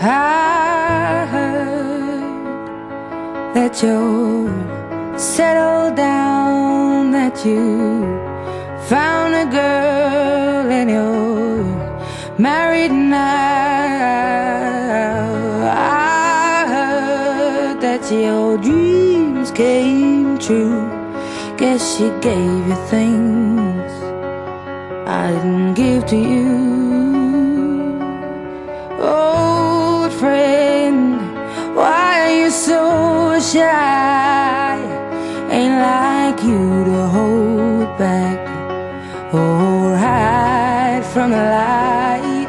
I heard that you're settled down, that you found a girl and you're married now. I heard that your dreams came true. Guess she gave you things I didn't give to you. Old friend, why are you so shy? Ain't like you to hold back or hide from the light.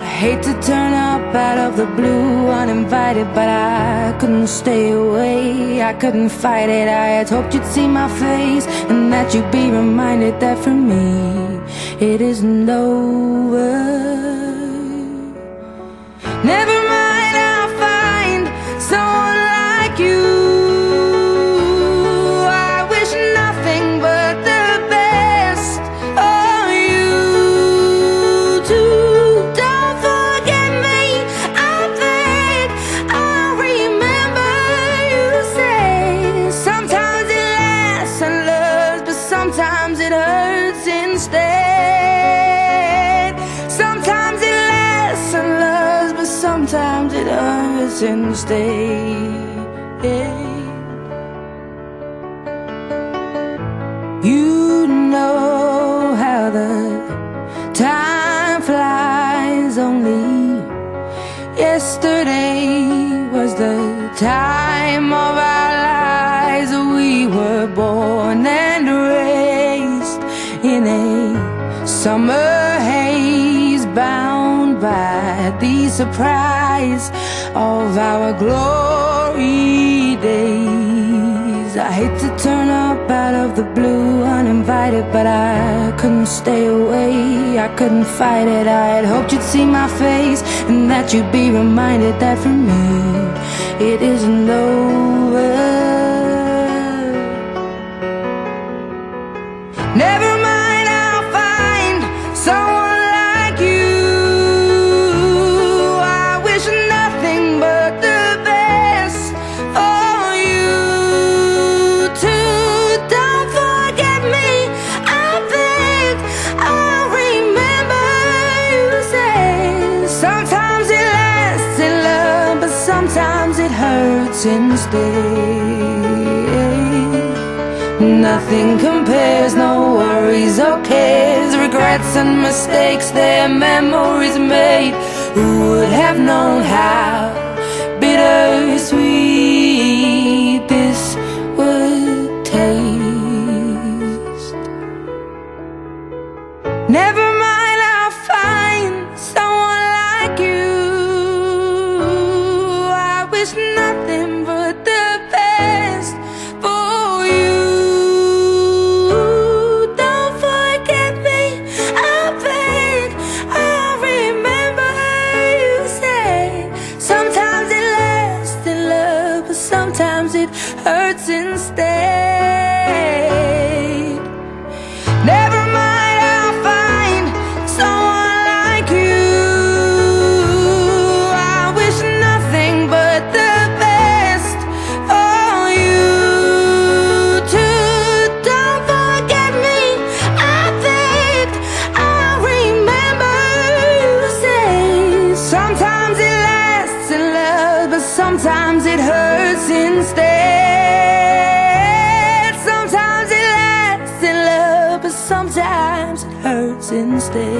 I hate to turn up out of the blue uninvited, but I couldn't stay away, I couldn't fight it. I had hoped you'd see my face and that you'd be reminded that for me it isn't over. Never mind, I'll find someone like you. I wish nothing but the best for you too. Don't forget me, I beg. I remember you say sometimes it lasts and loves, but sometimes it hurts instead. Sometimes it lasts and loves, but sometimes it hurts instead. You know how the time flies. Only yesterday was the time of our lives. We were born and raised in a summer haze, bound by the surprise of our glory days. I hate to turn up out of the blue uninvited, but I couldn't stay away, I couldn't fight it. I had hoped you'd see my face and that you'd be reminded that for me it isn't over. Never mind, I'll find someone like you. I wish nothing but the best for you too. Don't forget me, I beg. I remember you say sometimes it lasts in love, but sometimes it hurts instead. Nothing compares, no worries or cares, regrets and mistakes, their memories made. Who would have known how bittersweet this would taste? Never mind, I'll find someone like you. I wish nothing but the best for you. Don't forget me, I beg. I remember you say sometimes it lasts in love, but sometimes it hurts instead. Never mind, I'll find someone like you. I wish nothing but the best for you too. Don't forget me, I beg. I remember you say sometimes it lasts in love, but sometimes it hurts instead. Sometimes it lasts in love, but sometimes it hurts instead.